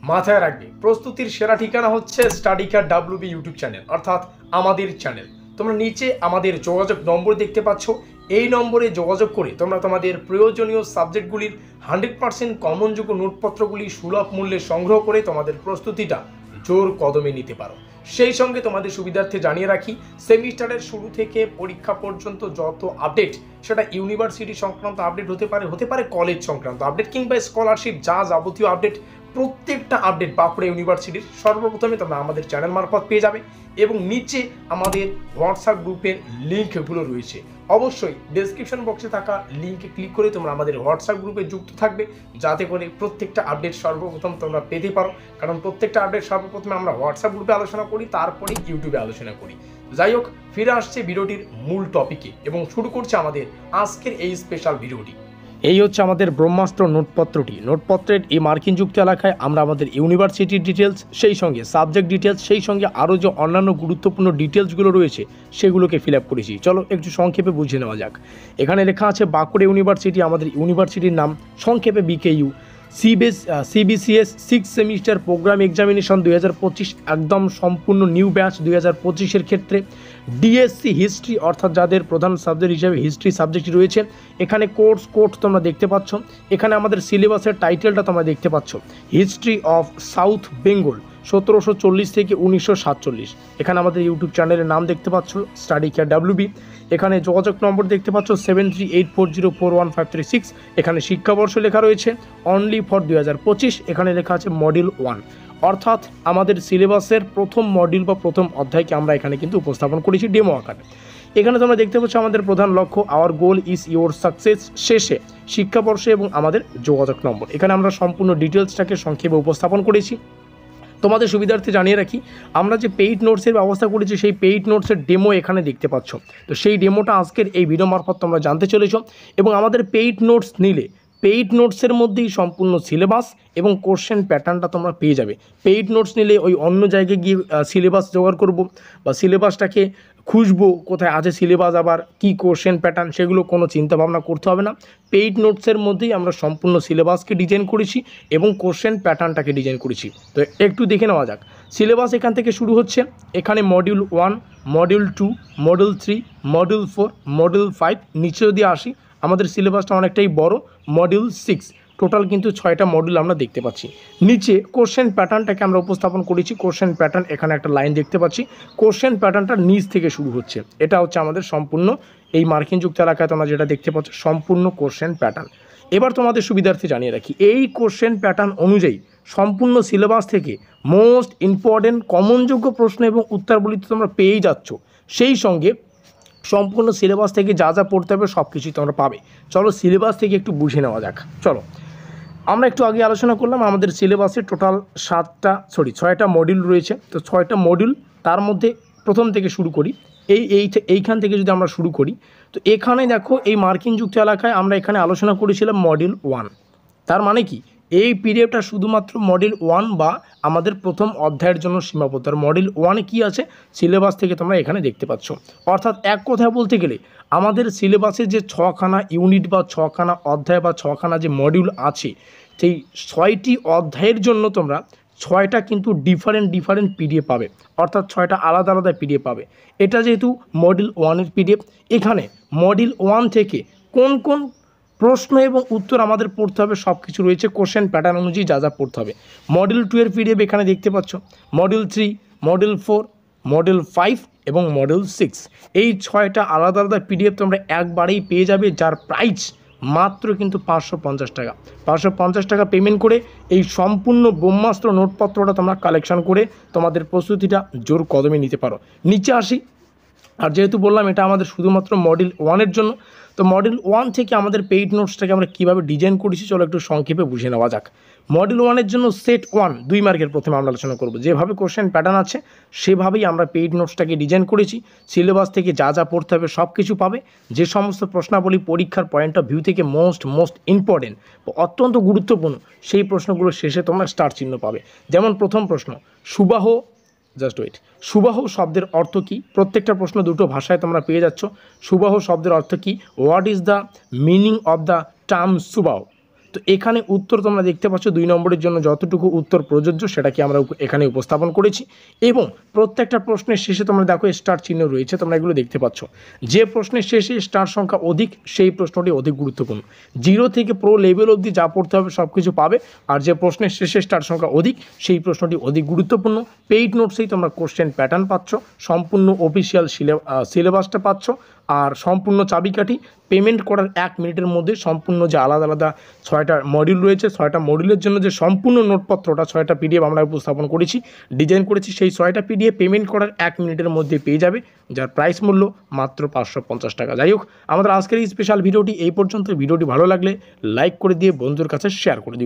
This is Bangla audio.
মাথায় রাখবে প্রস্তুতির সেরা ঠিকানা হচ্ছে স্টাডিকার ডাব্লিউবি ইউটিউব চ্যানেল, অর্থাৎ আমাদের চ্যানেল। তোমরা নিচে আমাদের যোগাযোগ নম্বর দেখতে পাচ্ছ, এই নম্বরে যোগাযোগ করে তোমরা তোমাদের প্রয়োজনীয় সাবজেক্টগুলির 100% কমনযোগ্য নোটপত্রগুলি সুলভ মূল্যে সংগ্রহ করে তোমাদের প্রস্তুতিটা জোর কদমে নিতে পারো। সেই সঙ্গে তোমাদের সুবিধার্থে জানিয়ে রাখি, সেমিস্টারের শুরু থেকে পরীক্ষা পর্যন্ত যত আপডেট, সেটা ইউনিভার্সিটি সংক্রান্ত আপডেট হতে পারে কলেজ সংক্রান্ত আপডেট কিংবা স্কলারশিপ, যা যাবতীয় আপডেট, প্রত্যেকটা আপডেট বাঁকুড়া ইউনিভার্সিটির সর্বপ্রথমে তোমরা আমাদের চ্যানেল মারফত পেয়ে যাবে। এবং নিচে আমাদের হোয়াটসঅ্যাপ গ্রুপের লিঙ্কগুলো রয়েছে, অবশ্যই ডেসক্রিপশন বক্সে থাকা লিঙ্কে ক্লিক করে তোমরা আমাদের হোয়াটসঅ্যাপ গ্রুপে যুক্ত থাকবে, যাতে করে প্রত্যেকটা আপডেট সর্বপ্রথম তোমরা পেতে পারো। কারণ প্রত্যেকটা আপডেট সর্বপ্রথমে আমরা হোয়াটসঅ্যাপ গ্রুপে আলোচনা করি, তারপরে ইউটিউবে আলোচনা করি। যাই হোক, ফিরে আসছে ভিডিওটির মূল টপিকে এবং শুরু করছে আমাদের আজকের এই স্পেশাল ভিডিওটি। এই হচ্ছে আমাদের ব্রহ্মাস্ত্র নোটপত্রটি। নোটপত্রের এই মার্কিনযুক্ত এলাকায় আমরা আমাদের ইউনিভার্সিটির ডিটেলস, সেই সঙ্গে সাবজেক্ট ডিটেলস, সেই সঙ্গে আরও যে অন্যান্য গুরুত্বপূর্ণ ডিটেলসগুলো রয়েছে সেগুলোকে ফিল আপ করেছি। চলো একটু সংক্ষেপে বুঝে নেওয়া যাক। এখানে লেখা আছে বাঁকুড়া ইউনিভার্সিটি, আমাদের ইউনিভার্সিটির নাম সংক্ষেপে BKU. CBCS 6 semester programme examination 2025, একদম সম্পূর্ণ নিউ ব্যাচ 2025-এর ক্ষেত্রে। ডিএসসি হিস্ট্রি, অর্থাৎ যাদের প্রধান সাবজেক্ট হিসেবে হিস্ট্রি সাবজেক্ট রয়েছে। এখানে কোর্স কোড তোমরা দেখতে পাচ্ছ। এখানে আমাদের সিলেবাসের টাইটেলটা তোমরা দেখতে পাচ্ছ, হিস্ট্রি অফ সাউথ বেঙ্গল 1740 থেকে 1947। এখানে আমাদের ইউটিউব চ্যানেলের নাম দেখতে পাচ্ছ, স্টাডিকার ডাব্লিউবি। এখানে যোগাযোগ নম্বর দেখতে পাচ্ছ 7384041536। এখানে শিক্ষাবর্ষ লেখা রয়েছে অনলি ফর 2025। এখানে লেখা আছে মডিউল 1, অর্থাৎ আমাদের সিলেবাসের প্রথম মডিউল বা প্রথম অধ্যায়কে আমরা এখানে কিন্তু উপস্থাপন করেছি ডেমো আকারে। এখানে তোমরা দেখতে পাচ্ছ আমাদের প্রধান লক্ষ্য, hour goal is your success, শেষে শিক্ষাবর্ষ এবং আমাদের যোগাযোগ নম্বর। এখানে আমরা সম্পূর্ণ ডিটেলসটাকে সংক্ষেপে উপস্থাপন করেছি। তোমাদের সুবিধার্থে জানিয়ে রাখি, আমরা যে পেইড নোটসের ব্যবস্থা করেছি সেই পেইড নোটসের ডেমো এখানে দেখতে পাচ্ছ। তো সেই ডেমোটা আজকের এই ভিডিও মারফত তোমরা জানতে চলেছ। এবং আমাদের পেইড নোটস নিলে পেইড নোটসের মধ্যেই সম্পূর্ণ সিলেবাস এবং কোশ্চেন প্যাটার্নটা তোমরা পেয়ে যাবে। পেইড নোটস নিলে ওই অন্য জায়গায় গিয়ে সিলেবাস জোগাড় করব বা সিলেবাসটাকে খুঁজবো কোথায় আছে সিলেবাস, আবার কী কোশ্চেন প্যাটার্ন, সেগুলো কোনো চিন্তাভাবনা করতে হবে না। পেইড নোটসের মধ্যেই আমরা সম্পূর্ণ সিলেবাসকে ডিজাইন করেছি এবং কোশ্চেন প্যাটার্নটাকে ডিজাইন করেছি। তো একটু দেখে নেওয়া যাক। সিলেবাস এখান থেকে শুরু হচ্ছে। এখানে module 1, module 2, module 3, module 4, module 5। নিচে যদি আসি, আমাদের সিলেবাসটা অনেকটাই বড়, মডিউল 6। টোটাল কিন্তু 6টা মডিউল আমরা দেখতে পাচ্ছি। নিচে কোশ্চেন প্যাটার্নটাকে আমরা উপস্থাপন করেছি। কোশ্চেন প্যাটার্ন, এখানে একটা লাইন দেখতে পাচ্ছি, কোশ্চেন প্যাটার্নটা নিচ থেকে শুরু হচ্ছে। এটা হচ্ছে আমাদের সম্পূর্ণ এই মার্কিনযুক্ত এলাকায় তোমরা যেটা দেখতে পাচ্ছ সম্পূর্ণ কোশ্চেন প্যাটার্ন। এবার তোমাদের সুবিধার্থে জানিয়ে রাখি, এই কোশ্চেন প্যাটার্ন অনুযায়ী সম্পূর্ণ সিলেবাস থেকে মোস্ট ইম্পর্টেন্ট কমনযোগ্য প্রশ্ন এবং উত্তরগুলি তোমরা পেয়েই যাচ্ছ। সেই সঙ্গে সম্পূর্ণ সিলেবাস থেকে যা যা পড়তে হবে সব কিছুই তোমরা পাবে। চলো সিলেবাস থেকে একটু বুঝে নেওয়া যাক। চলো, আমরা একটু আগে আলোচনা করলাম আমাদের সিলেবাসে টোটাল 6টা মডিউল রয়েছে। তো 6টা মডিউল, তার মধ্যে প্রথম থেকে শুরু করি। এইখান থেকে যদি আমরা শুরু করি, তো এখানে দেখো এই মার্কিনযুক্ত এলাকায় আমরা এখানে আলোচনা করেছিলাম মডিউল 1। তার মানে কি, এই পিরিয়ডটা শুধুমাত্র মডিউল 1 বা আমাদের প্রথম অধ্যায়ের জন্য সীমাবদ্ধ। আর মডিউল 1-এ কী আছে সিলেবাস থেকে তোমরা এখানে দেখতে পাচ্ছ। অর্থাৎ এক কথায় বলতে গেলে আমাদের সিলেবাসে যে 6খানা ইউনিট বা 6খানা অধ্যায় বা 6খানা যে মডিউল আছে, সেই 6টি অধ্যায়ের জন্য তোমরা 6টা কিন্তু ডিফারেন্ট পিডিএফ পাবে, অর্থাৎ 6টা আলাদা আলাদা পিডিএফ পাবে। এটা যেহেতু মডিউল 1-এর পিডিএফ, এখানে মডিউল 1 থেকে কোন কোন প্রশ্ন এবং উত্তর আমাদের পড়তে হবে সব কিছু রয়েছে, কোশ্চেন প্যাটার্ন অনুযায়ী যা যা পড়তে হবে। মডিউল 2-এর পিডিএফ এখানে দেখতে পাচ্ছ, মডিউল 3, মডিউল 4, মডিউল 5 এবং মডিউল 6। এই 6টা আলাদা আলাদা পিডিএফ তোমরা একবারেই পেয়ে যাবে, যার প্রাইস মাত্র কিন্তু 550 টাকা। 550 টাকা পেমেন্ট করে এই সম্পূর্ণ ব্রহ্মাস্ত্র নোটপত্রটা তোমরা কালেকশন করে তোমাদের প্রস্তুতিটা জোর কদমে নিতে পারো। নিচে আসি, আর যেহেতু বললাম এটা আমাদের শুধুমাত্র মডিউল 1-এর জন্য, তো মডিউল 1 থেকে আমাদের পেইড নোটসটাকে আমরা কীভাবে ডিজাইন করেছি চলো একটু সংক্ষেপে বুঝে নেওয়া যাক। মডিউল 1-এর জন্য সেট 1 2 মার্কের প্রথমে আমরা আলোচনা করব। যেভাবে কোশ্চেন প্যাটার্ন আছে সেভাবেই আমরা পেইড নোটসটাকে ডিজাইন করেছি। সিলেবাস থেকে যা যা পড়তে হবে সব কিছু পাবে। যে সমস্ত প্রশ্নাবলী পরীক্ষার পয়েন্ট অফ ভিউ থেকে মোস্ট ইম্পর্টেন্ট, অত্যন্ত গুরুত্বপূর্ণ, সেই প্রশ্নগুলো শেষে তোমরা স্টার চিহ্ন পাবে। যেমন প্রথম প্রশ্ন, সুবাহ শব্দের অর্থ কী? প্রত্যেকটা প্রশ্ন দুটো ভাষায় তোমরা পেয়ে যাচ্ছ। সুবাহ শব্দের অর্থ কী? What is the meaning of the term সুবাহ? তো তো এখানে উত্তর তোমরা দেখতে পাচ্ছ 2 নম্বরের জন্য যতটুকু উত্তর প্রযোজ্য সেটাকে আমরা এখানে উপস্থাপন করেছি এবং প্রত্যেকটা প্রশ্নের শেষে তোমরা দেখো স্টার চিহ্ন রয়েছে, তোমরা এগুলো দেখতে পাচ্ছ। যে প্রশ্নের শেষে স্টার সংখ্যা অধিক সেই প্রশ্নটি অধিক গুরুত্বপূর্ণ। 0 থেকে প্রো লেভেল অবধি যা পড়তে হবে সব কিছু পাবে, আর যে প্রশ্নের শেষে স্টার সংখ্যা অধিক সেই প্রশ্নটি অধিক গুরুত্বপূর্ণ। পেইড নোটসেই তোমরা কোশ্চেন প্যাটার্ন পাচ্ছ, সম্পূর্ণ অফিসিয়াল সিলেবাসটা পাচ্ছ, আর সম্পূর্ণ চাবিকাঠি পেমেন্ট করার 1 মিনিটের মধ্যে সম্পূর্ণ যে আলাদা আলাদা 6টা মডিউল রয়েছে, 6টা মডিউলের জন্য যে সম্পূর্ণ নোটপত্রটা 6টা পিডিএফ আমরা উপস্থাপন করেছি, ডিজাইন করেছি, সেই 6টা পিডিএফ পেমেন্ট করার 1 মিনিটের মধ্যে পেয়ে যাবে, যার প্রাইস মূল্য মাত্র 550 টাকা। যাই হোক, আমাদের আজকের এই স্পেশাল ভিডিওটি এই পর্যন্ত। ভিডিওটি ভালো লাগলে লাইক করে দিয়ে বন্ধুর কাছে শেয়ার করে দিও।